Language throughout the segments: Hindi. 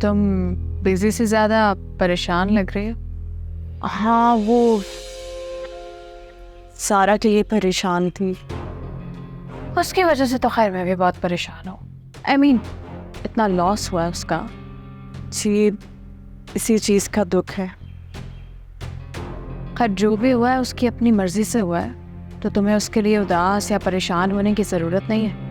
तुम बिजी से ज़्यादा परेशान लग रही हो। हाँ, वो सारा के लिए परेशान थी। उसकी वजह से तो खैर मैं भी बहुत परेशान हूँ। I mean, इतना लॉस हुआ है उसका। जी, इसी चीज़ का दुख है। खैर जो भी हुआ है उसकी अपनी मर्जी से हुआ है, तो तुम्हें उसके लिए उदास या परेशान होने की ज़रूरत नहीं है।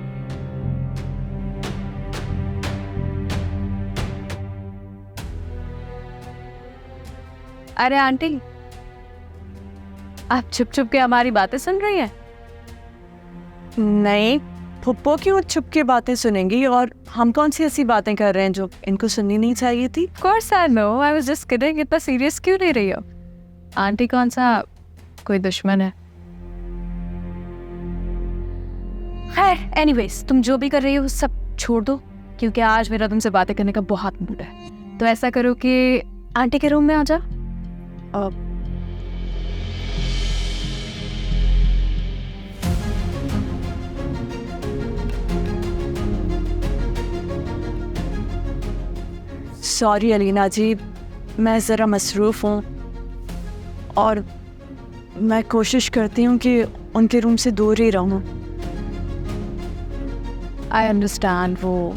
अरे आंटी, आप चुप चुप के हमारी बातें सुन रही हैं? नहीं, फुप्पो क्यों छुप के बातें सुनेंगी, और हम कौन सी ऐसी बातें कर रहे हैं जो इनको सुननी नहीं चाहिए थी। Of course I know, I was just kidding। इतना सीरियस क्यों ले रही हो? आंटी कौन सा कोई दुश्मन है? खैर एनीवेज, तुम जो भी कर रही हो सब छोड़ दो, क्योंकि आज मेरा तुमसे बातें करने का बहुत मूड है। तो ऐसा करो कि आंटी के रूम में आ जाओ। सॉरी अलीना जी, मैं ज़रा मसरूफ़ हूँ और मैं कोशिश करती हूँ कि उनके रूम से दूर ही रहूँ। आई अंडरस्टैंड, वो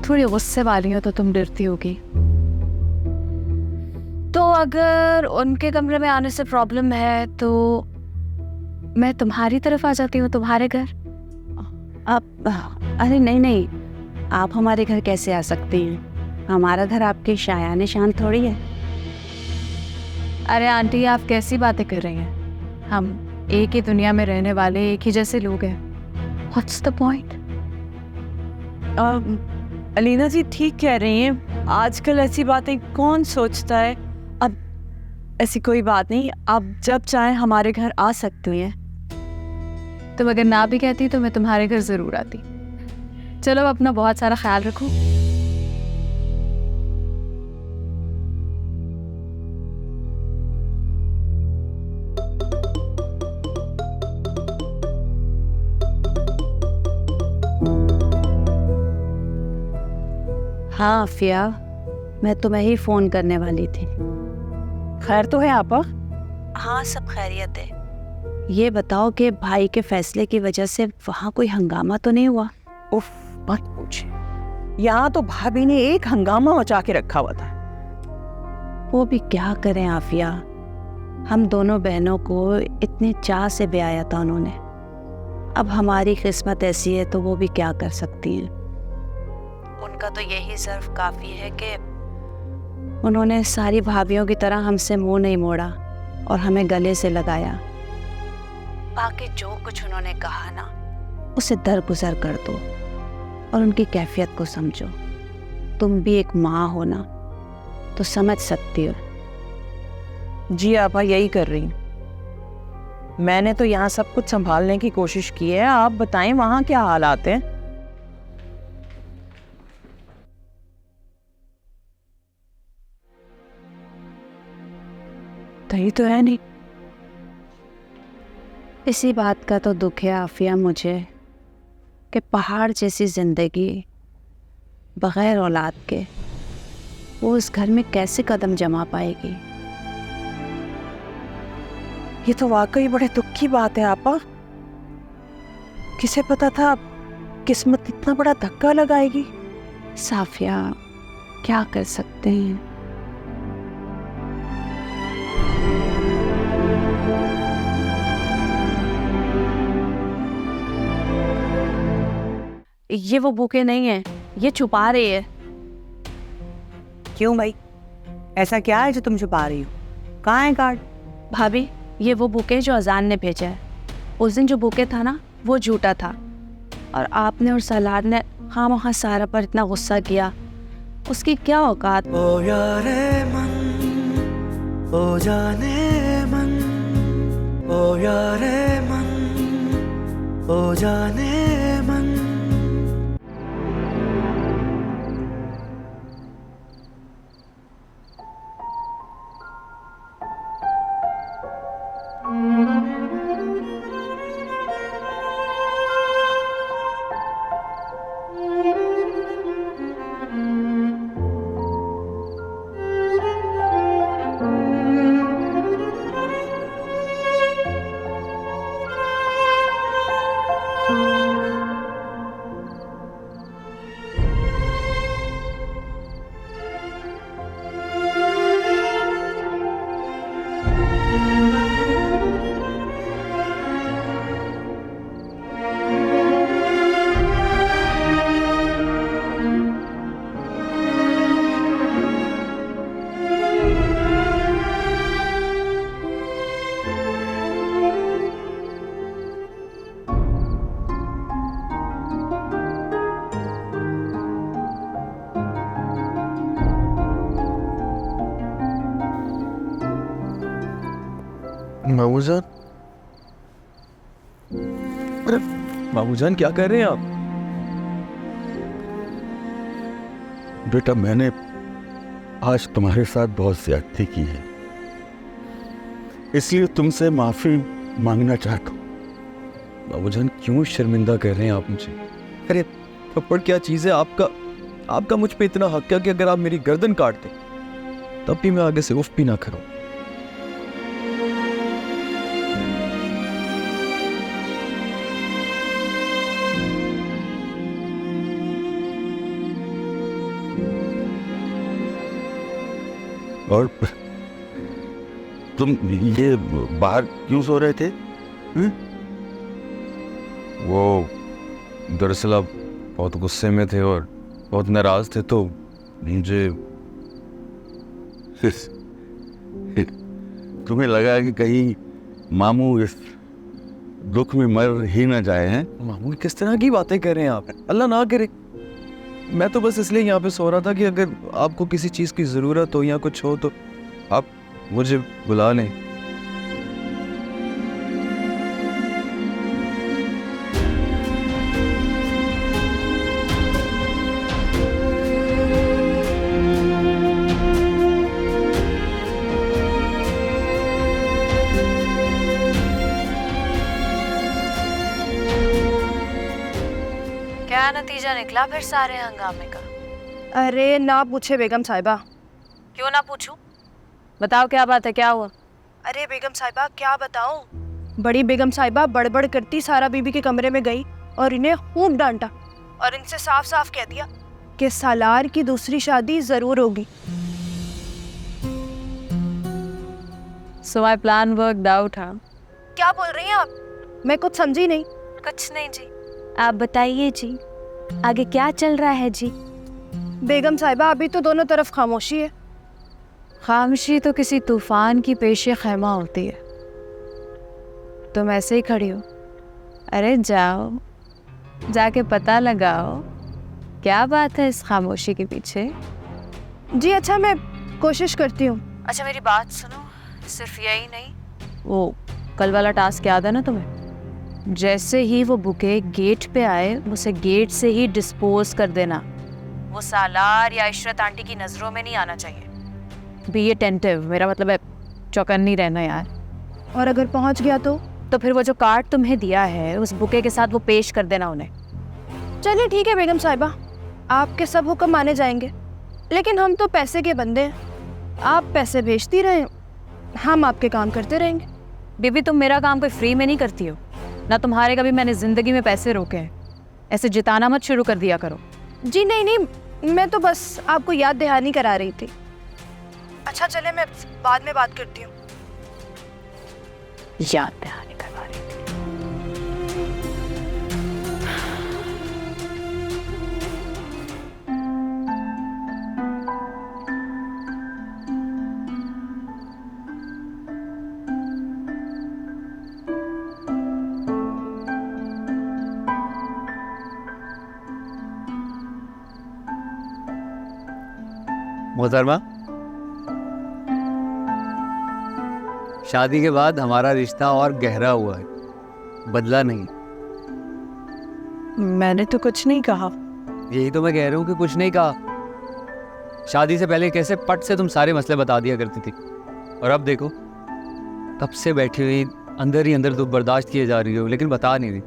थोड़ी गुस्से वाली हो तो तुम डरती होगी। तो अगर उनके कमरे में आने से प्रॉब्लम है तो मैं तुम्हारी तरफ आ जाती हूँ, तुम्हारे घर। अरे नहीं नहीं, आप हमारे घर कैसे आ सकती हैं? हमारा घर आपके शायाने शान थोड़ी है। अरे आंटी, आप कैसी बातें कर रही हैं? हम एक ही दुनिया में रहने वाले एक ही जैसे लोग हैं। What's the point? अलीना जी ठीक कह रही हैं, आजकल ऐसी बातें कौन सोचता है। अब ऐसी कोई बात नहीं, आप जब चाहें हमारे घर आ सकती हैं। तुम अगर ना भी कहती तो मैं तुम्हारे घर जरूर आती। चलो अपना बहुत सारा ख्याल रखो। हाँ आफिया, मैं तुम्हें ही फ़ोन करने वाली थी। खैर तो है आपा? हाँ, सब खैरियत है। ये बताओ कि भाई के फैसले की वजह से वहाँ कोई हंगामा तो नहीं हुआ? उफ, मत पूछे, यहाँ तो भाभी ने एक हंगामा मचा के रखा हुआ था। वो भी क्या करें आफिया, हम दोनों बहनों को इतने चाह से ब्याया था उन्होंने। अब हमारी किस्मत ऐसी है तो वो भी क्या कर सकती हैं। उनका तो यही ज़र्फ काफ़ी है कि उन्होंने सारी भाभियों की तरह हमसे मुंह नहीं मोड़ा और हमें गले से लगाया। बाकी जो कुछ उन्होंने कहा ना, उसे दरगुजर कर दो और उनकी कैफियत को समझो। तुम भी एक माँ हो ना, तो समझ सकती हो। जी आपा, यही कर रही हूँ। मैंने तो यहाँ सब कुछ संभालने की कोशिश की है। आप बताएं वहाँ क्या हालात हैं? सही तो है नहीं। इसी बात का तो दुख है आफिया मुझे कि पहाड़ जैसी ज़िंदगी बग़ैर औलाद के वो उस घर में कैसे कदम जमा पाएगी। ये तो वाकई बड़े दुख की बात है आपा। किसे पता था किस्मत इतना बड़ा धक्का लगाएगी। साफिया, क्या कर सकते हैं। ये वो बुके नहीं है, ये छुपा रही है। क्यों भाई, ऐसा क्या है जो तुम छुपा रही हो? कहाँ है कार्ड? भाभी, ये वो बुके जो अजान ने भेजा है। उस दिन जो बुके था ना, वो झूठा था, और आपने और सलार ने खामखा सारा पर इतना गुस्सा किया। उसकी क्या औकात। ओ यारे मन, ओ जाने मन, ओ यारे मन, ओ जाने मन। बाबूजान, अरे बाबूजान क्या कर रहे हैं आप? बेटा मैंने आज तुम्हारे साथ बहुत ज्यादती की है, इसलिए तुमसे माफी मांगना चाहता हूँ। बाबूजान क्यों शर्मिंदा कर रहे हैं आप मुझे? अरे थप्पड़ क्या चीज़ है? आपका मुझ पे इतना हक है कि अगर आप मेरी गर्दन काट दें तब भी मैं आगे से उफ भी ना करूं। और तुम ये बाहर क्यों सो रहे थे? वो दरअसल आप बहुत गुस्से में थे और बहुत नाराज थे, तो मुझे तुम्हें लगा कि कहीं मामू इस दुख में मर ही ना जाए हैं? मामू किस तरह की बातें कर रहे हैं आप? अल्लाह ना करे। मैं तो बस इसलिए यहाँ पे सो रहा था कि अगर आपको किसी चीज़ की ज़रूरत हो या कुछ हो तो आप मुझे बुला लें। क्या नतीजा निकला फिर सारे हंगामे का? अरे ना पूछे बेगम साहिबा। क्यों ना पूछूं? बताओ क्या बात है, क्या हुआ? अरे बेगम साहिबा क्या बताऊं, बड़ी बेगम साहिबा बड़बड़ करती सारा बीबी के कमरे में गई और इन्हें खूब डांटा और इनसे साफ साफ कह दिया कि सालार की दूसरी शादी जरूर होगी। So my plan worked out, हाँ? क्या बोल रही हैं आप? मैं कुछ समझी नहीं। कुछ नहीं जी, आप बताइए जी, आगे क्या चल रहा है जी? बेगम साहिबा अभी तो दोनों तरफ खामोशी है। खामोशी तो किसी तूफान की पेशे खैमा होती है। तुम ऐसे ही खड़ी हो। अरे जाओ, जाके पता लगाओ क्या बात है इस खामोशी के पीछे। जी अच्छा, मैं कोशिश करती हूँ। अच्छा मेरी बात सुनो, सिर्फ यही नहीं, वो कल वाला टास्क याद है ना तुम्हें? जैसे ही वो बुके गेट पे आए उसे गेट से ही डिस्पोज कर देना। वो सालार या इशरत आंटी की नज़रों में नहीं आना चाहिए। बी अटेंटिव, मेरा मतलब है चौकन्नी रहना यार। और अगर पहुँच गया तो फिर वो जो कार्ड तुम्हें दिया है उस बुके के साथ वो पेश कर देना उन्हें। चलिए ठीक है बेगम साहिबा, आपके सब हुक्म माने जाएंगे, लेकिन हम तो पैसे के बंदे हैं। आप पैसे भेजती रहें, हम आपके काम करते रहेंगे। बीबी तुम मेरा काम कोई फ्री में नहीं करती हो ना, तुम्हारे कभी मैंने ज़िंदगी में पैसे रोके हैं। ऐसे जिताना मत शुरू कर दिया करो। जी नहीं नहीं, मैं तो बस आपको याद दहानी करा रही थी। अच्छा चले, मैं बाद में बात करती हूँ। याद दहानी करवा रही थी। मोहतरमा, शादी के बाद हमारा रिश्ता और गहरा हुआ है, बदला नहीं। मैंने तो कुछ नहीं कहा। यही तो मैं कह रहा हूँ कि कुछ नहीं कहा। शादी से पहले कैसे पट से तुम सारे मसले बता दिया करती थी, और अब देखो तब से बैठी हुई अंदर ही अंदर तुम बर्दाश्त किए जा रही हो, लेकिन बता नहीं रही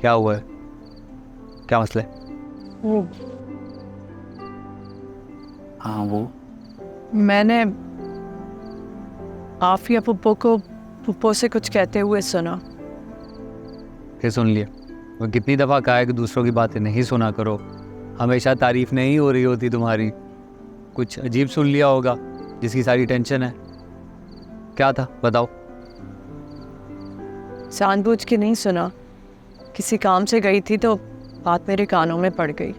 क्या हुआ है, क्या मसला है? हाँ वो मैंने आफिया पुप्पो को पुप्पो से कुछ कहते हुए सुना। फिर सुन लिया? वो कितनी दफ़ा कहा है कि दूसरों की बातें नहीं सुना करो, हमेशा तारीफ नहीं हो रही होती तुम्हारी। कुछ अजीब सुन लिया होगा जिसकी सारी टेंशन है। क्या था बताओ? जानबूझ के नहीं सुना, किसी काम से गई थी तो बात मेरे कानों में पड़ गई।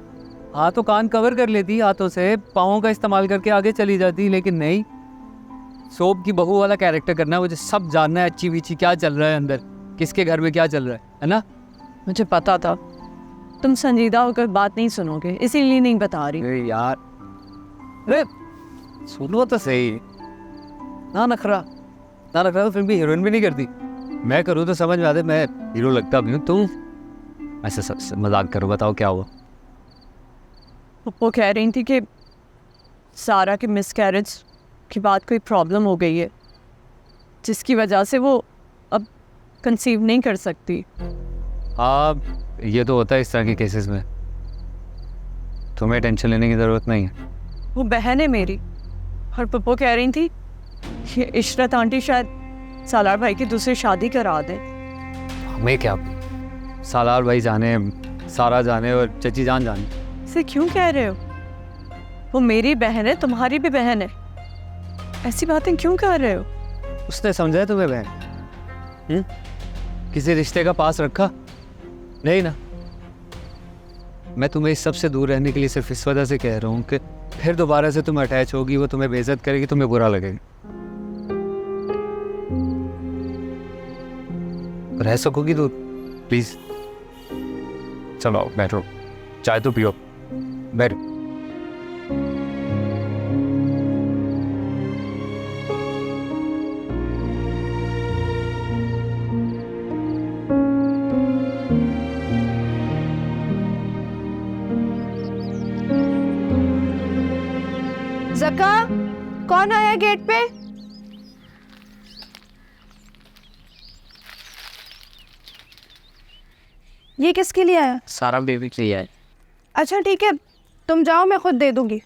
हाँ तो कान कवर कर लेती हाथों से, पाँवों का इस्तेमाल करके आगे चली जाती, लेकिन नहीं। सोप की बहू वाला कैरेक्टर करना है, मुझे सब जानना है अच्छी बीची क्या चल रहा है अंदर, किसके घर में क्या चल रहा है ना? मुझे पता था तुम संजीदा होकर बात नहीं सुनोगे, इसीलिए नहीं बता रही। अरे यार, अरे सुनो तो सही ना नखरा। इतना रख रहा तो फिल्म की हीरोइन भी नहीं करती। मैं करूँ तो समझ में आते, मैं हीरो लगता भी हूँ। तुम ऐसे सब मजाक करो, बताओ क्या हुआ? वो कह रही थी कि सारा के मिसकैरेज के बाद कोई प्रॉब्लम हो गई है जिसकी वजह से वो अब कंसीव नहीं कर सकती। हाँ, ये तो होता है इस तरह के केसेस में। तुम्हें टेंशन लेने की ज़रूरत नहीं है। वो बहन है मेरी, और पप्पो कह रही थी कि इशरत आंटी शायद सालार भाई की दूसरी शादी करा दे। हमें क्या, सालार भाई जाने, सारा जाने और चची जान जाने। इसे क्यों कह रहे हो? वो मेरी बहन है, तुम्हारी भी बहन है, ऐसी बातें क्यों कर रहे हो? उसने समझा है तुम्हें बहन? किसी रिश्ते का पास रखा नहीं ना। मैं तुम्हें इस सब से दूर रहने के लिए सिर्फ इस वजह से कह रहा हूँ कि फिर दोबारा से तुम अटैच होगी, वो तुम्हें बेइज्जत करेगी, तुम्हें बुरा लगेगा। रह सकोगी तो प्लीज चलो आओ, बैठो, चाय तो पियो, बैठो। जका, कौन आया गेट पे? ये किसके लिए आया? सारा बेबी के लिए है। अच्छा ठीक है, तुम जाओ, मैं खुद दे दूंगी।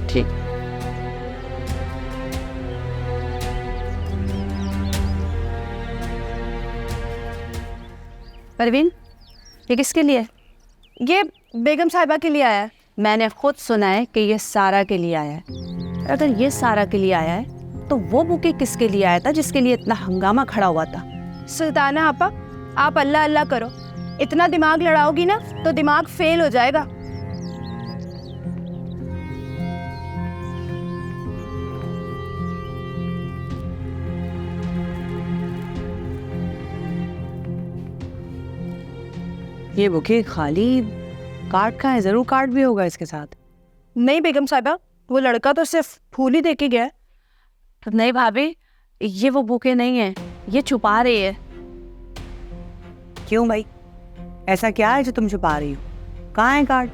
ठीक। परवीन, ये किसके लिए? ये बेगम साहिबा के लिए आया है। मैंने खुद सुना है कि ये सारा के लिए आया है। अगर ये सारा के लिए आया है तो वो बुके किसके लिए आया था जिसके लिए इतना हंगामा खड़ा हुआ था? सुल्ताना आपा, आप अल्लाह अल्लाह करो, इतना दिमाग लड़ाओगी ना तो दिमाग फेल हो जाएगा। ये बुके खाली कार्ड का है, जरूर कार्ड भी होगा इसके साथ। नहीं बेगम साहिबा, वो लड़का तो सिर्फ फूल ही दे के गया। नहीं भाभी, ये वो बुके नहीं है, ये छुपा रही है। क्यों भाई, ऐसा क्या है जो तुम छुपा रही हो? कहाँ है कार्ड?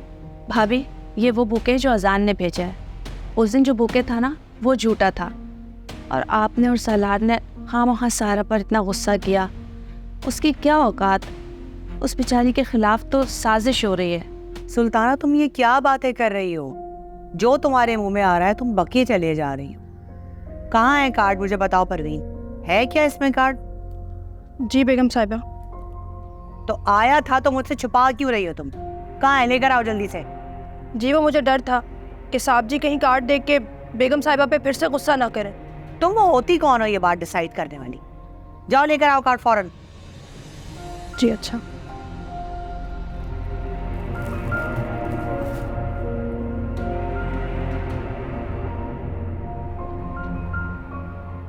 भाभी, ये वो बुके जो अजान ने भेजा है। उस दिन जो बुके था ना, वो झूठा था, और आपने और सलार ने खामखा सारा पर इतना गुस्सा किया। उसकी क्या औकात? उस बेचारी के खिलाफ तो साजिश हो रही है। सुल्ताना, तुम ये क्या बातें कर रही हो? जो तुम्हारे मुंह में आ रहा है तुम बकिए चले जा रही हो। कहाँ है कार्ड, मुझे बताओ परवीन, है क्या इसमें कार्ड? जी बेगम साहिबा। तो आया था तो मुझसे छुपा क्यों रही हो तुम? कहाँ है, लेकर आओ जल्दी से। जी वो मुझे डर था कि साहब जी कहीं कार्ड देख के बेगम साहिबा पे फिर से गुस्सा ना करें। तुम वो होती कौन हो ये बात डिसाइड करने वाली? जाओ लेकर आओ कार्ड फौरन। जी अच्छा।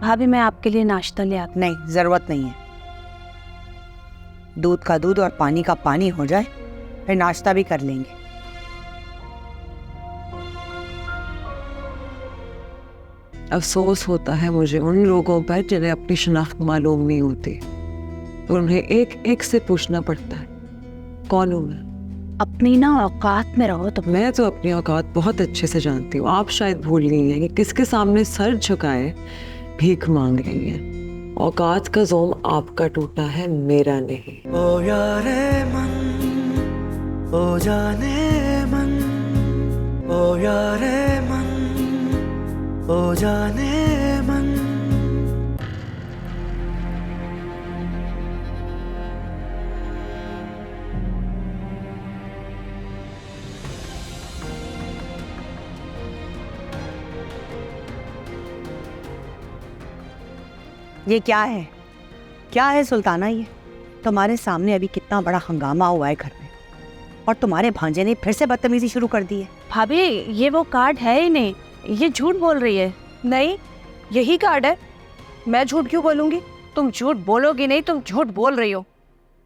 भाभी, मैं आपके लिए नाश्ता ले आती। नहीं, जरूरत नहीं है। दूध का दूध और पानी का पानी हो जाए, फिर नाश्ता भी कर लेंगे। अफसोस होता है मुझे उन लोगों पर जिन्हें अपनी शनाख्त मालूम नहीं होती, और उन्हें एक एक से पूछना पड़ता है कौन हूँ मैं। अपनी ना औकात में रहो। तो मैं तो अपनी औकात बहुत अच्छे से जानती हूँ, आप शायद भूल गई हैं कि किसके सामने सर झुकाए भीख मांग रही हैं। औकात का जोम आपका टूटा है, मेरा नहीं। ओ यारे मन, ओ जाने मन, ओ यारे मन, ओ जाने मन। ये क्या है? क्या है सुल्ताना? ये तुम्हारे सामने अभी कितना बड़ा हंगामा हुआ है घर में, और तुम्हारे भांजे ने फिर से बदतमीजी शुरू कर दी है। भाभी, ये वो कार्ड है ही नहीं, ये झूठ बोल रही है। नहीं, यही कार्ड है। मैं झूठ क्यों बोलूंगी? तुम झूठ बोलोगी नहीं, तुम झूठ बोल रही हो।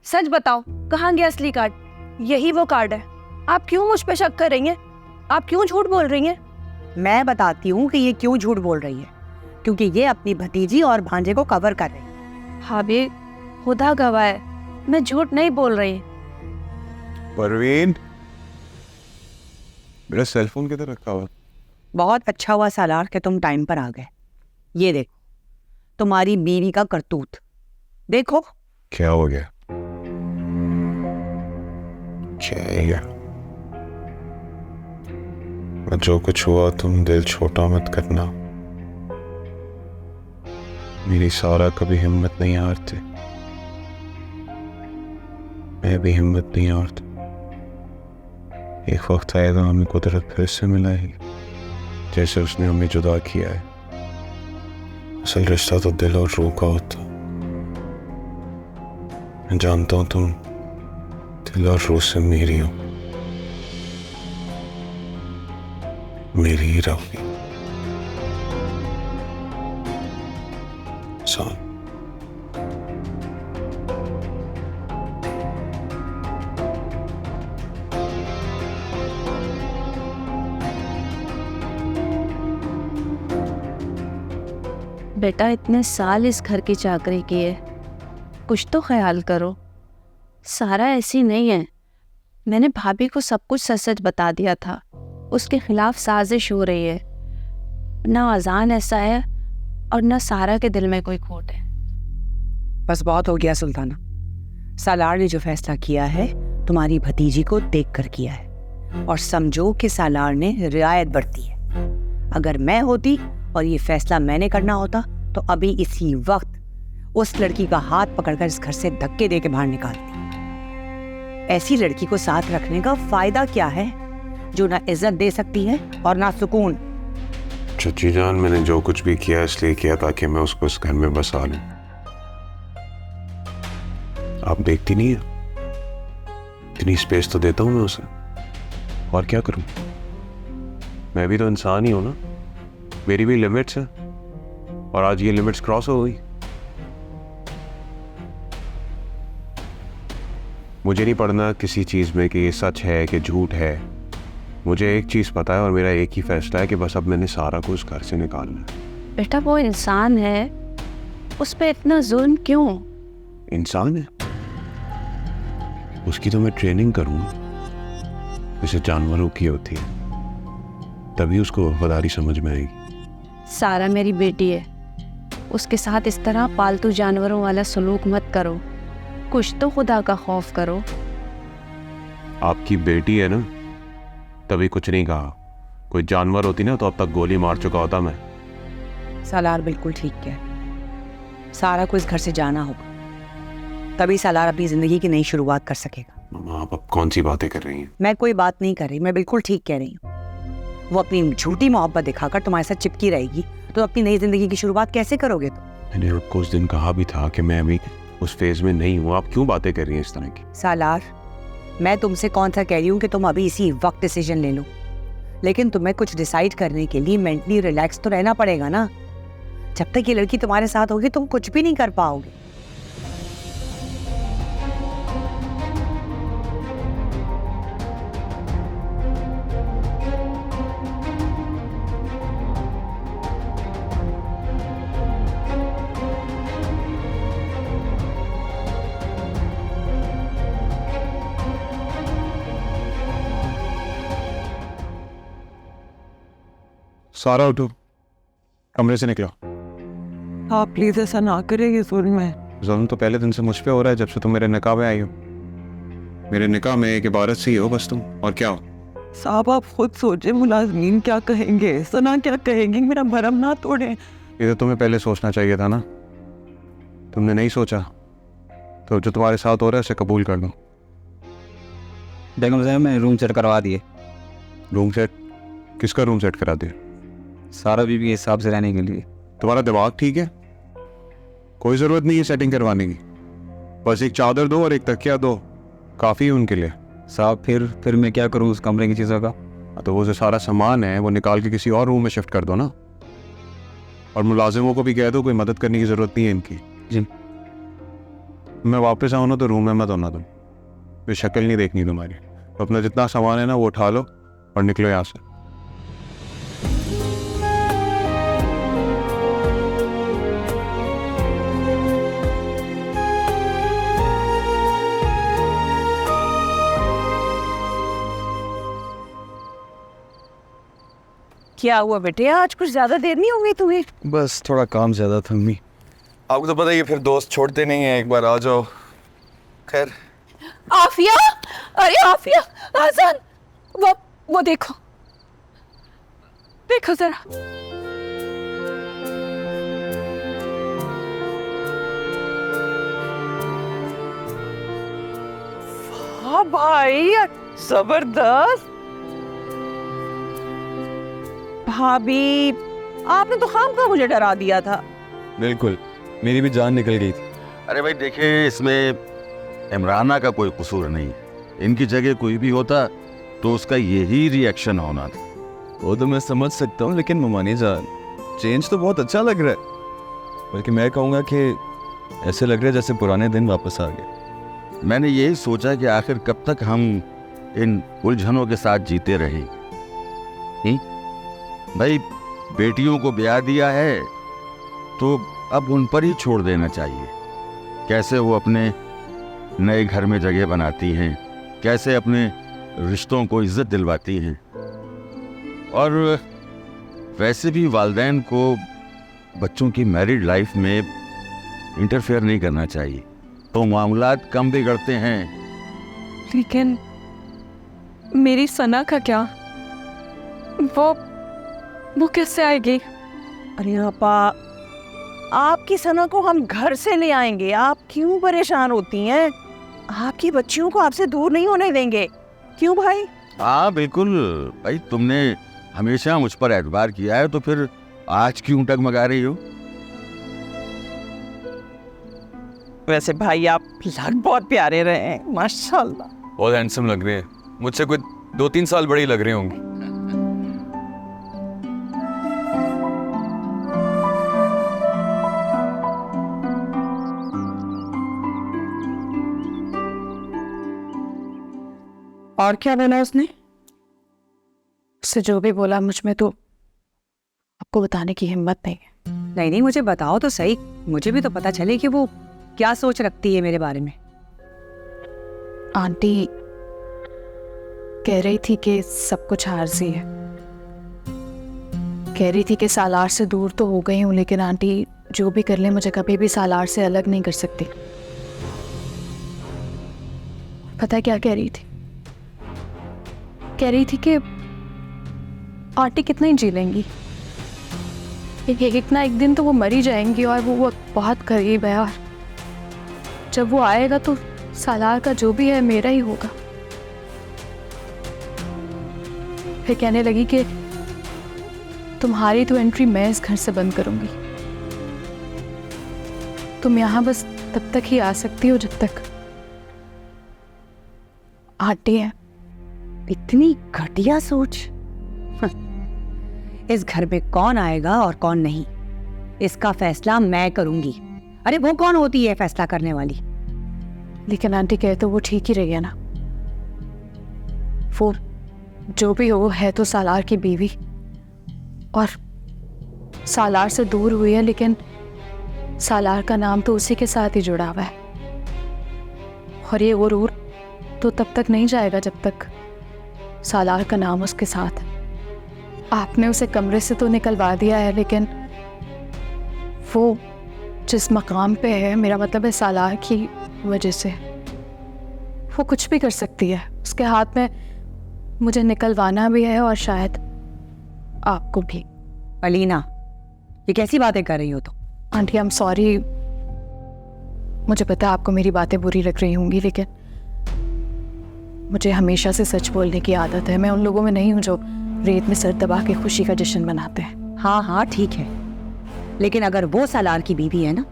सच बताओ, कहाँ गया असली कार्ड? यही वो कार्ड है। आप क्यों मुझ पे शक कर रही हैं? आप क्यों झूठ बोल रही हैं? मैं बताती हूँ कि ये क्यों झूठ बोल रही है। क्योंकि ये अपनी भतीजी और भांजे को कवर कर रही है। भाभी खुदा गवाह है, मैं झूठ नहीं बोल रही। परवीन, मेरा सेलफोन किधर रखा हुआ? बहुत अच्छा हुआ सालार कि तुम टाइम पर आ गए। ये देखो तुम्हारी बीवी का करतूत देखो। क्या हो गया? क्या है ये? जो कुछ हुआ तुम दिल छोटा मत करना। मेरी सारा कभी हिम्मत नहीं हारती, मैं भी हिम्मत नहीं हारता। एक वक्त आएगा हमें कुदरत फिर से मिलाएगी, जैसे उसने हमें जुदा किया है। असल रिश्ता तो दिल और रूह का होता। मैं जानता हूं तुम दिल और रूह से मेरी हो, मेरी ही रहोगी। बेटा इतने साल इस घर की चाकरी की है, कुछ तो ख्याल करो। सारा ऐसी नहीं है। मैंने भाभी को सब कुछ सच सच बता दिया था। उसके खिलाफ साजिश हो रही है। ना अजान ऐसा है और ना सारा के दिल में कोई खोट है। बस बहुत हो गया सुल्ताना। सालार ने जो फैसला किया है तुम्हारी भतीजी को देख कर किया है, और समझो कि सालार ने रियायत बरती है। अगर मैं होती और ये फैसला मैंने करना होता तो अभी इसी वक्त उस लड़की का हाथ पकड़कर इस घर से धक्के दे के बाहर निकालती। ऐसी लड़की को साथ रखने का फायदा क्या है, जो ना इज्जत दे सकती है और ना सुकून। चची जान, मैंने जो कुछ भी किया इसलिए किया ताकि मैं उसको इस घर में बसा लूं। आप देखती नहीं है, इतनी स्पेस तो देता हूं मैं उसे, और क्या करूं? मैं भी तो इंसान ही हूं ना, मेरी भी लिमिट्स है, और आज ये लिमिट्स क्रॉस हो गई। मुझे नहीं पढ़ना किसी चीज में कि ये सच है कि झूठ है। मुझे एक चीज पता है और मेरा एक ही फैसला है कि बस अब मैंने सारा को उस घर से निकालना है। बेटा वो इंसान है, उस पर इतना जुल्म क्यों? इंसान है, उसकी तो मैं ट्रेनिंग करूँ जैसे जानवरों की होती है, तभी उसको वफादारी समझ में आएगी। सारा मेरी बेटी है, उसके साथ इस तरह पालतू जानवरों वाला सलूक मत करो। कुछ तो खुदा का खौफ करो। आपकी बेटी है ना, तभी कुछ नहीं कहा। कोई जानवर होती ना तो अब तक गोली मार चुका होता मैं। सालार बिल्कुल ठीक है, सारा को इस घर से जाना होगा, तभी सालार अपनी जिंदगी की नई शुरुआत कर सकेगा। मामा आप अब कौन सी बातें कर रही हैं? मैं कोई बात नहीं कर रही, मैं बिल्कुल ठीक कह रही हूँ। वो अपनी झूठी मोहब्बत दिखाकर तुम्हारे साथ चिपकी रहेगी तो अपनी नई जिंदगी की शुरुआत कैसे करोगे तुम? मैंने आपको उस दिन कहा भी था कि मैं अभी उस फेज में नहीं हूँ। आप क्यों बातें कर रही हैं इस तरह की? सालार, मैं तुमसे कौन सा कह रही हूँ कि तुम अभी इसी वक्त डिसीजन ले लो, लेकिन तुम्हें कुछ डिसाइड करने के लिए मेंटली रिलैक्स तो रहना पड़ेगा ना। जब तक ये लड़की तुम्हारे साथ होगी तुम कुछ भी नहीं कर पाओगे। सारा उठो, कमरे से निकलो। आप प्लीज ऐसा ना करें, ये जुल्म है। जुल्म तो पहले दिन से मुझ पे हो रहा है, जब से तुम मेरे निकाह में आई हो। मेरे निकाह में एक इबारत से ही हो बस तुम, और क्या हो? साहब आप खुद सोचे, मुलाजमीन क्या कहेंगे, सना क्या कहेंगे, मेरा भरम ना तोड़े। ये तो तुम्हें पहले सोचना चाहिए था ना, तुमने नहीं सोचा। तो जो तुम्हारे साथ हो रहा है उसे कबूल कर लो। बेगम साहब मैं रूम सेट करवा दिए। Room set? किसका रूम सेट करा दिया? सारा बीबी के हिसाब से रहने के लिए। तुम्हारा दिमाग ठीक है? कोई ज़रूरत नहीं है सेटिंग करवाने की, बस एक चादर दो और एक तकिया दो, काफ़ी है उनके लिए। साहब फिर मैं क्या करूँ उस कमरे की चीज़ों का? तो वो जो सारा सामान है वो निकाल के किसी और रूम में शिफ्ट कर दो ना, और मुलाजिमों को भी कह दो कोई मदद करने की ज़रूरत नहीं है इनकी। जी। मैं वापस आऊँ ना तो रूम में मत होना तुम, कोई शक्ल नहीं देखनी तुम्हारी। तो अपना जितना सामान है ना वो उठा लो और निकलो यहाँ से। क्या हुआ बेटे, आज कुछ ज्यादा देर नहीं हो गई तुम्हें? बस थोड़ा काम ज़्यादा था अम्मी। आपको तो पता ही है, फिर दोस्त छोड़ते नहीं हैं, एक बार आ जाओ। खैर आफिया, अरे आफिया, आजान, वो देखो, देखो जरा। हाँ भाई, जबरदस्त। भाभी, आपने तो खामखा मुझे डरा दिया था। बिल्कुल, मेरी भी जान निकल गई थी। अरे भाई देखिए, इसमें इमराना का कोई कसूर नहीं। इनकी जगह कोई भी होता तो उसका यही रिएक्शन होना था। वो तो मैं समझ सकता हूँ, लेकिन ममानी जान, चेंज तो बहुत अच्छा लग रहा है। बल्कि मैं कहूँगा कि ऐसे लग रहा है जैसे पुराने दिन वापस आ गए। मैंने यही सोचा कि आखिर कब तक हम इन उलझनों के साथ जीते रहे। भाई, बेटियों को ब्याह दिया है तो अब उन पर ही छोड़ देना चाहिए। कैसे वो अपने नए घर में जगह बनाती हैं, कैसे अपने रिश्तों को इज्जत दिलवाती हैं। और वैसे भी वालिदैन को बच्चों की मैरिड लाइफ में इंटरफेयर नहीं करना चाहिए, तो मामलात कम बिगड़ते हैं। लेकिन मेरी सना का क्या? वो कैसे आएगी? अरे आपा, आपकी सना को हम घर से ले आएंगे, आप क्यों परेशान होती हैं? आपकी बच्चियों को आपसे दूर नहीं होने देंगे, क्यों भाई? हाँ बिल्कुल भाई, तुमने हमेशा मुझ पर एतबार किया है, तो फिर आज क्यों टगमगा रही हो? वैसे भाई, आप लग बहुत प्यारे रहे हैं, माशाल्लाह। बहुत हैंडसम लग रहे हैं, मुझसे कोई 2-3 साल बड़े लग रहे होंगे। और क्या बोला उसने? उससे जो भी बोला, मुझ में तो आपको बताने की हिम्मत नहीं है। नहीं, मुझे बताओ तो सही, मुझे भी तो पता चले कि वो क्या सोच रखती है मेरे बारे में। आंटी कह रही थी कि सब कुछ आरज़ी है। कह रही थी कि सालार से दूर तो हो गई हूँ, लेकिन आंटी जो भी कर ले, मुझे कभी भी सालार से अलग नहीं कर सकती। पता है क्या कह रही थी? कह रही थी कि आंटी कितना ही जी लेंगी, एक ना एक दिन तो वो मरी जाएंगी, और वो बहुत करीब है, और जब वो आएगा तो सालार का जो भी है मेरा ही होगा। फिर कहने लगी कि तुम्हारी तो एंट्री मैं इस घर से बंद करूंगी, तुम यहाँ बस तब तक ही आ सकती हो जब तक आंटी है। इतनी घटिया सोच। इस घर में कौन आएगा और कौन नहीं, इसका फैसला मैं करूंगी। अरे वो कौन होती है फैसला करने वाली? लेकिन आंटी कहे तो वो ठीक ही रही है ना। वो जो भी हो है तो सालार की बीवी, और सालार से दूर हुई है, लेकिन सालार का नाम तो उसी के साथ ही जुड़ा हुआ है, और ये गुरूर तो तब तक नहीं जाएगा जब तक सालार का नाम उसके साथ है। आपने उसे कमरे से तो निकलवा दिया है, लेकिन वो जिस मकाम पे है, मेरा मतलब है सालार की वजह से, वो कुछ भी कर सकती है। उसके हाथ में मुझे निकलवाना भी है, और शायद आपको भी। अलीना, ये कैसी बातें कर रही हो तुम? आंटी आई एम सॉरी, मुझे पता है आपको मेरी बातें बुरी लग रही होंगी, लेकिन मुझे हमेशा से सच बोलने की आदत है। मैं उन लोगों में नहीं हूँ जो रेत में सर दबा के खुशी का जश्न मनाते हैं। हाँ ठीक है, लेकिन अगर वो सालार की बीवी है ना,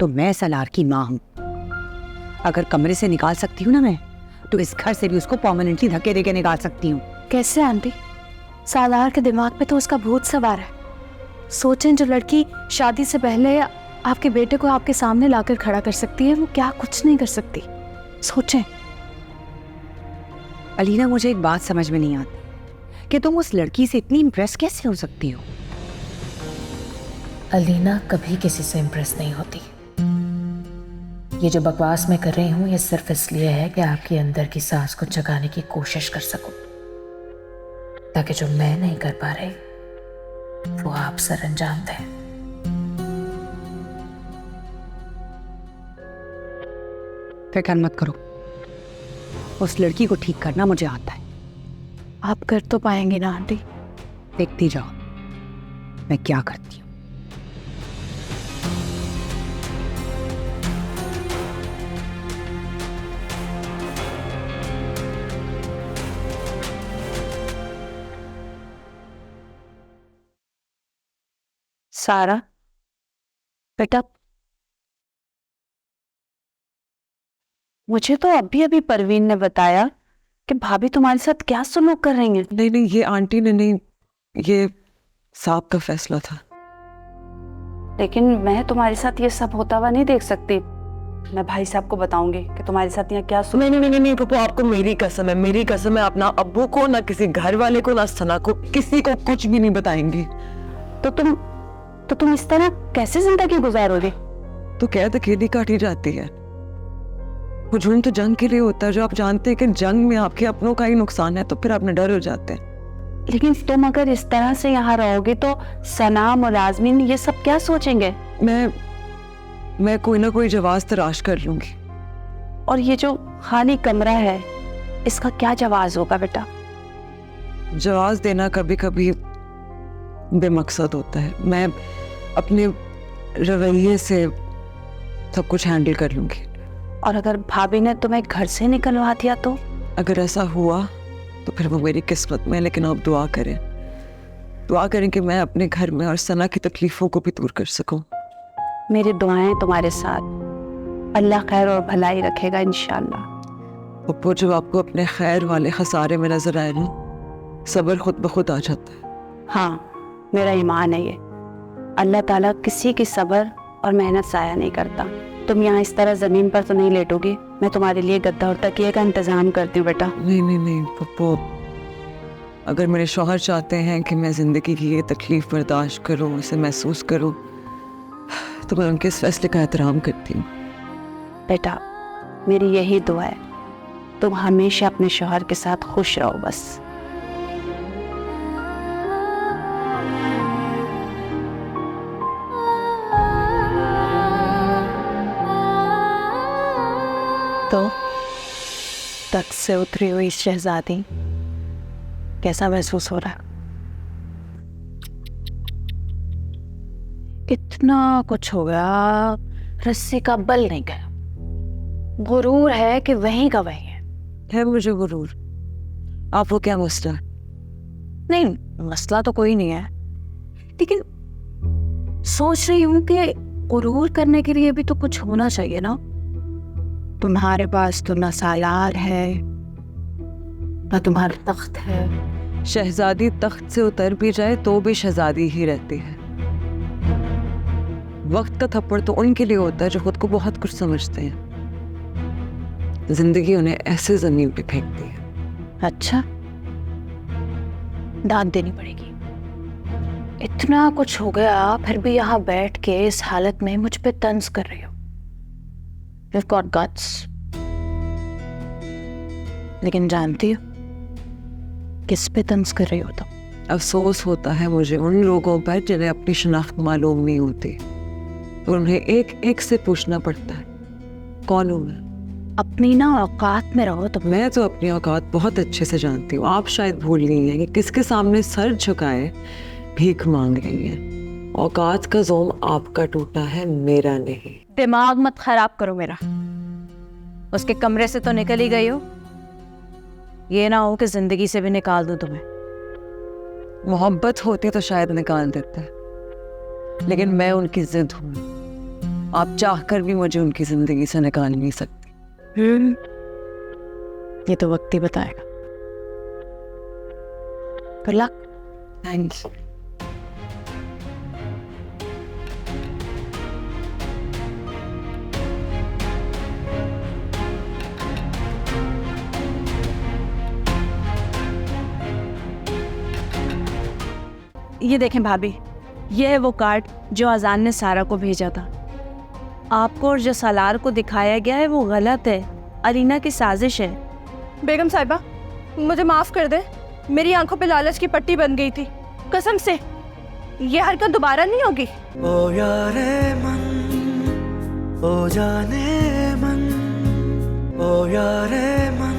तो मैं सालार की माँ हूँ। अगर कमरे से निकाल सकती हूँ ना मैं, तो इस घर से भी उसको परमानेंटली धक्के देके निकाल सकती हूँ। कैसे आंटी? सालार के दिमाग पे तो उसका भूत सवार है। सोचें, जो लड़की शादी से पहले आपके बेटे को आपके सामने लाकर खड़ा कर सकती है, वो क्या कुछ नहीं कर सकती। सोचें। अलीना, मुझे एक बात समझ में नहीं आती कि तुम उस लड़की से इतनी इम्प्रेस कैसे हो सकती हो? अलीना कभी किसी से इम्प्रेस नहीं होती। ये जो बकवास मैं कर रही हूँ, ये सिर्फ इसलिए है कि आपके अंदर की सांस को जगाने की कोशिश कर सकूं, ताकि जो मैं नहीं कर पा रही वो आप सर अंजाम दें। फिक्र मत करो, उस लड़की को ठीक करना मुझे आता है। आप कर तो पाएंगे ना आंटी? देखती जाओ मैं क्या करती हूँ। सारा बेटा, मुझे तो अभी अभी परवीन ने बताया कि भाभी तुम्हारे साथ क्या सुलूक कर रही हैं। नहीं नहीं, ये आंटी ने नहीं, ये साहब का फैसला था। लेकिन मैं तुम्हारे साथ ये सब होता हुआ नहीं देख सकती। मैं भाई साहब को बताऊंगी कि तुम्हारे साथ यहाँ क्या नहीं नहीं नहीं नहीं पप्पू, आपको मेरी कसम है, मेरी कसम है, आप ना अब्बू को, ना किसी घर वाले को, ना सना को, किसी को कुछ भी नहीं बताएंगी। तो तुम इस तरह कैसे जिंदगी गुजारोगे? तो कैद अकेली काटी जाती है। हुजूम तो जंग के लिए होता है, जो आप जानते हैं कि जंग में आपके अपनों का ही नुकसान है, तो फिर आप डर हो जाते हैं। लेकिन तुम अगर इस तरह से यहाँ रहोगे तो सनाम और आजमीन ये सब क्या सोचेंगे? मैं कोई ना कोई जवाब तलाश कर लूंगी। और ये जो खाली कमरा है, इसका क्या जवाब होगा बेटा? जवाब देना कभी कभी बेमकसद होता है। मैं अपने रवैये से सब कुछ हैंडल कर लूंगी। और अगर भाभी ने तुम्हें घर से निकलवा दिया तो? अगर ऐसा हुआ तो फिर वो मेरी किस्मत में। लेकिन आप दुआ करें कि मैं अपने घर में और सना की तकलीफों को भी दूर कर सकूं। मेरी दुआएं तुम्हारे साथ। अल्लाह खैर और भलाई रखेगा इंशाल्लाह। पप्पू, जब आपको अपने खैर वाले खसारे में नजर आए ना, सब्र खुद ब खुद आ जाता है। हाँ, मेरा ईमान है ये। अल्लाह ताला किसी की सब्र और मेहनत ज़ाया नहीं करता। तुम यहाँ इस तरह ज़मीन पर तो नहीं लेटोगी। मैं तुम्हारे लिए गद्दा और तकिए का इंतज़ाम करती हूँ बेटा। नहीं नहीं नहीं पप्पू, अगर मेरे शौहर चाहते हैं कि मैं ज़िंदगी की ये तकलीफ़ बर्दाश्त करूँ, इसे महसूस करूँ, तो मैं उनके इस फैसले का एहतराम करती हूँ। बेटा, मेरी यही दुआ है, तुम हमेशा अपने शौहर के साथ खुश रहो बस। तो तख्त से उतरी हुई शहजादी, कैसा महसूस हो रहा है? इतना कुछ हो गया, रस्सी का बल नहीं गया। गुरूर है कि वहीं का वहीं है मुझे गुरूर। आप वो क्या मसला? नहीं, मसला तो कोई नहीं है, लेकिन सोच रही हूँ कि गुरूर करने के लिए भी तो कुछ होना चाहिए ना। तुम्हारे पास तो ना सालार है, ना तुम्हारा तख्त है। शहजादी तख्त से उतर भी जाए तो भी शहजादी ही रहती है। वक्त का थप्पड़ तो उनके लिए होता है जो खुद को बहुत कुछ समझते हैं। जिंदगी उन्हें ऐसे जमीन पे फेंकती है। अच्छा, दाद देनी पड़ेगी। इतना कुछ हो गया, फिर भी यहाँ बैठ के इस हालत में मुझ पे तंज कर रही हो। You've got guts। लेकिन जानती हो किस पे तंज कर रही हो तुम? अफसोस होता है मुझे उन लोगों पर जिन्हें अपनी शनाख्त मालूम नहीं होती, तो उन्हें एक एक से पूछना पड़ता है, कौन हूँ मैं? अपनी ना औकात में रहो तुम। मैं तो अपनी औकात बहुत अच्छे से जानती हूँ। आप शायद भूल गई हैं कि किसके सामने सर झुकाए भीख मांग रही हैं। औकात का जोम आपका टूटा है, मेरा नहीं। दिमाग मत खराब करो मेरा। उसके कमरे से तो निकल ही गई हो, ये ना हो कि जिंदगी से भी निकाल दूं तुम्हें। मोहब्बत होती तो शायद निकाल देता है, लेकिन मैं उनकी जिद हूँ। आप चाहकर भी मुझे उनकी जिंदगी से निकाल नहीं सकती। ये तो वक्त ही बताएगा। Good luck. थैंक्स। ये देखें भाभी, ये है वो कार्ड जो अजान ने सारा को भेजा था। आपको और जो सालार को दिखाया गया है वो गलत है, अलीना की साजिश है। बेगम साहिबा, मुझे माफ़ कर दे, मेरी आंखों पे लालच की पट्टी बन गई थी, कसम से। ये हरकत दोबारा नहीं होगी। ओ यारे मन, ओ जाने मन, ओ यारे मन,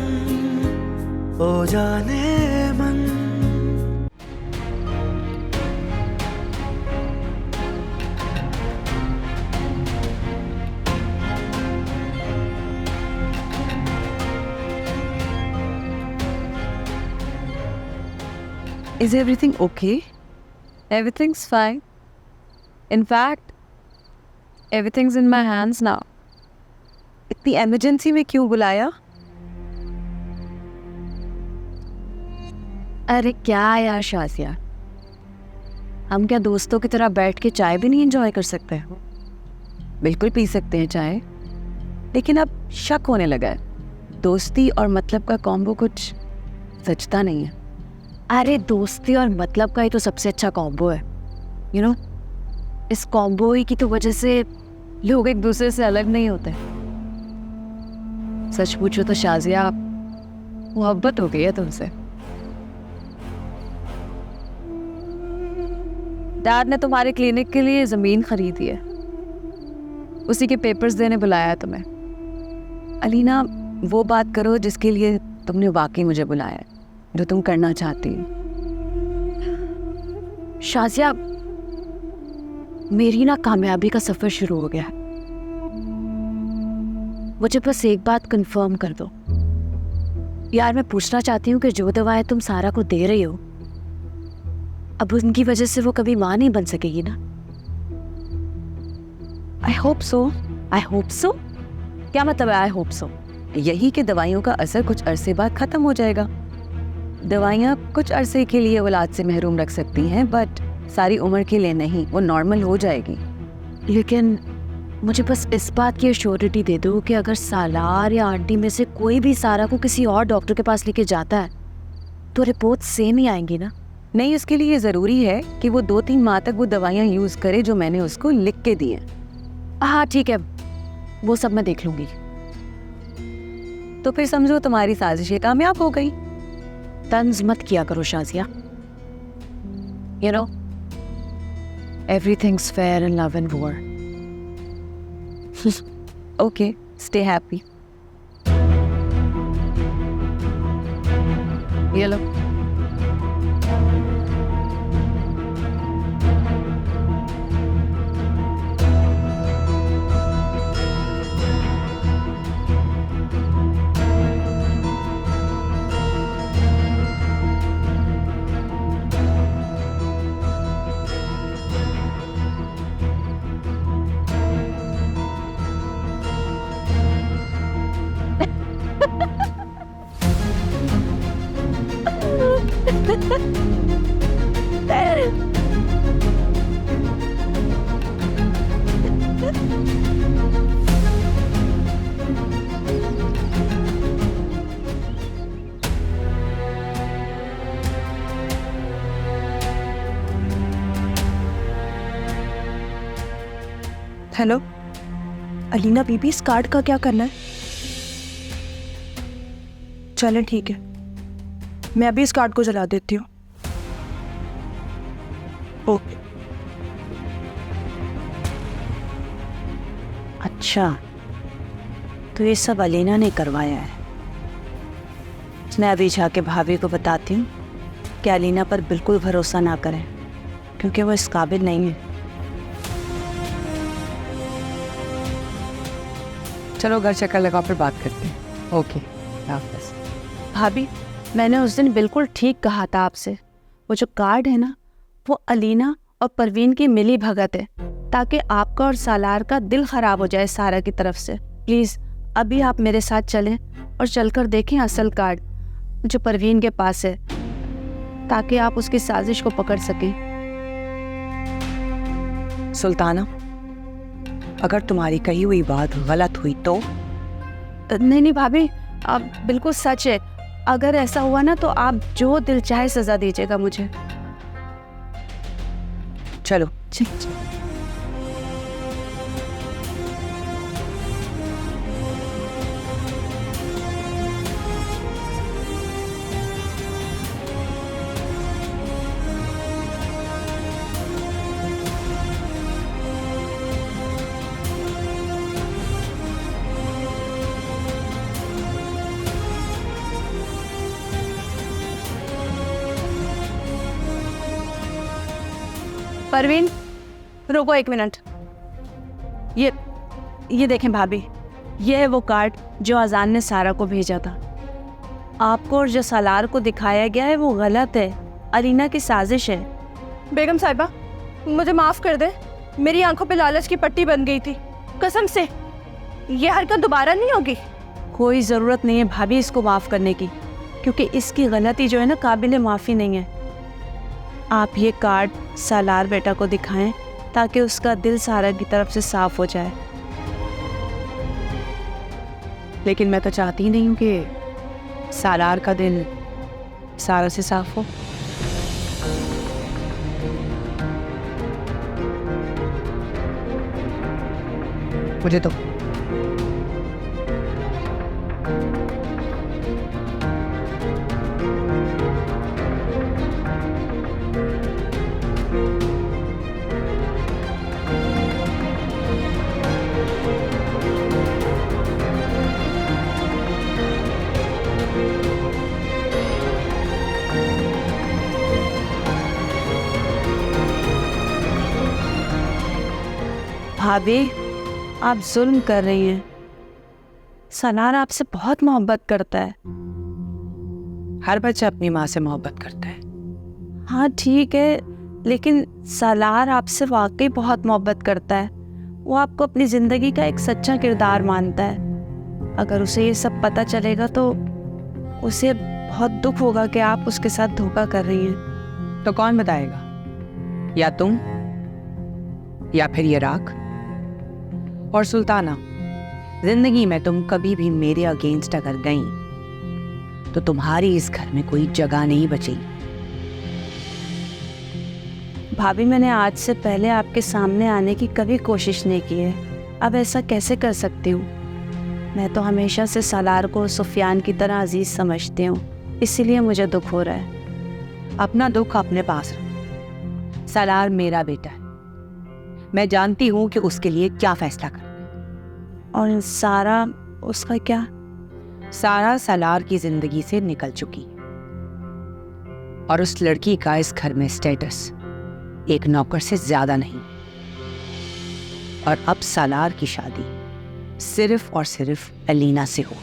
ओ जाने मन। Is everything okay? Everything's fine. In fact, everything's in my hands now. इतनी emergency में क्यों बुलाया? अरे क्या यार शाजिया, हम क्या दोस्तों की तरह बैठ के चाय भी नहीं एंजॉय कर सकते? बिल्कुल पी सकते हैं चाय, लेकिन अब शक होने लगा है। दोस्ती और मतलब का कॉम्बो कुछ सचता नहीं है। अरे दोस्ती और मतलब का ही तो सबसे अच्छा कॉम्बो है। यू नो, इस कॉम्बो ही की तो वजह से लोग एक दूसरे से अलग नहीं होते। सच पूछो तो शाजिया, मोहब्बत हो गई है तुमसे। डैड ने तुम्हारे क्लिनिक के लिए ज़मीन खरीदी है, उसी के पेपर्स देने बुलाया तुम्हें। अलीना, वो बात करो जिसके लिए तुमने वाकई मुझे बुलाया है, जो तुम करना चाहती हो। शाजिया, मेरी ना कामयाबी का सफ़र शुरू हो गया है। मुझे बस एक बात कंफर्म कर दो यार। मैं पूछना चाहती हूँ कि जो दवाएं तुम सारा को दे रही हो, अब उनकी वजह से वो कभी माँ नहीं बन सकेगी ना? I hope so. I hope so? क्या मतलब है आई होप सो? यही कि दवाइयों का असर कुछ अरसे बाद ख़त्म हो जाएगा। दवाइयाँ कुछ अरसे के लिए औलाद से महरूम रख सकती हैं, बट सारी उम्र के लिए नहीं। वो नॉर्मल हो जाएगी। लेकिन मुझे बस इस बात की एश्योरिटी दे दो कि अगर सालार या आंटी में से कोई भी सारा को किसी और डॉक्टर के पास लेके जाता है तो रिपोर्ट सेम ही आएंगी ना? नहीं, उसके लिए ज़रूरी है कि वो 2-3 माह तक वो दवाइयाँ यूज़ करे जो मैंने उसको लिख के दी हैं। हाँ ठीक है, वो सब मैं देख लूँगी। तो फिर समझो तुम्हारी साजिशें कामयाब हो गई। तंज मत किया करो Shazia. You know, everything's fair in love and war. Okay, stay happy. ये लो। हेलो अलीना बीबी, इस कार्ड का क्या करना है? चलें ठीक है, मैं अभी इस कार्ड को जला देती हूँ। ओके। अच्छा, तो ये सब अलीना ने करवाया है। मैं अभी जाके भाभी को बताती हूँ कि अलीना पर बिल्कुल भरोसा ना करें, क्योंकि वो इस काबिल नहीं है। चलो घर चक्कर लगाओ, फिर बात करते हैं। ओके, हाफ़िज़। भाभी, मैंने उस दिन बिल्कुल ठीक कहा था आपसे। वो जो कार्ड है ना, वो अलीना और परवीन की मिली भगत है, ताकि आपका और सालार का दिल ख़राब हो जाए सारा की तरफ से। प्लीज़ अभी आप मेरे साथ चलें और चलकर देखें असल कार्ड जो परवीन के पास है, ताकि आप उसकी साजिश को पकड़ सकें। सुल्ताना, अगर तुम्हारी कही हुई बात गलत हुई तो? नहीं भाभी, आप बिल्कुल सच है। अगर ऐसा हुआ ना तो आप जो दिल चाहे सज़ा दीजिएगा मुझे। चलो। परवीन, रुको 1 मिनट। ये देखें भाभी, ये है वो कार्ड जो अजान ने सारा को भेजा था। आपको और जो सालार को दिखाया गया है वो गलत है, अलीना की साजिश है। बेगम साहिबा, मुझे माफ़ कर दे, मेरी आंखों पे लालच की पट्टी बन गई थी। कसम से ये हरकत दोबारा नहीं होगी। कोई ज़रूरत नहीं है भाभी इसको माफ़ करने की, क्योंकि इसकी गलती जो है ना काबिल माफ़ी नहीं है। आप ये कार्ड सालार बेटा को दिखाएं ताकि उसका दिल सारा की तरफ से साफ़ हो जाए। लेकिन मैं तो चाहती ही नहीं हूँ कि सालार का दिल सारा से साफ हो। मुझे तो भाभी, आप जुल्म कर रही हैं। सलार आपसे बहुत मोहब्बत करता है। हर बच्चा अपनी माँ से मोहब्बत करता है। हाँ ठीक है, लेकिन सलार आपसे वाकई बहुत मोहब्बत करता है। वो आपको अपनी ज़िंदगी का एक सच्चा किरदार मानता है। अगर उसे ये सब पता चलेगा तो उसे बहुत दुख होगा कि आप उसके साथ धोखा कर रही हैं। तो कौन बताएगा? या तुम या फिर ये राख। और सुल्ताना, जिंदगी में तुम कभी भी मेरे अगेंस्ट अगर गई तो तुम्हारी इस घर में कोई जगह नहीं बचेगी। भाभी, मैंने आज से पहले आपके सामने आने की कभी कोशिश नहीं की है। अब ऐसा कैसे कर सकती हूँ? मैं तो हमेशा से सलार को सुफियान की तरह अजीज समझती हूँ, इसीलिए मुझे दुख हो रहा है। अपना दुख अपने पास रखो। सलार मेरा बेटा है, मैं जानती हूँ कि उसके लिए क्या फैसला करना है। और सारा, उसका क्या? सारा सलार की जिंदगी से निकल चुकी है और उस लड़की का इस घर में स्टेटस एक नौकर से ज्यादा नहीं। और अब सलार की शादी सिर्फ और सिर्फ अलीना से हो।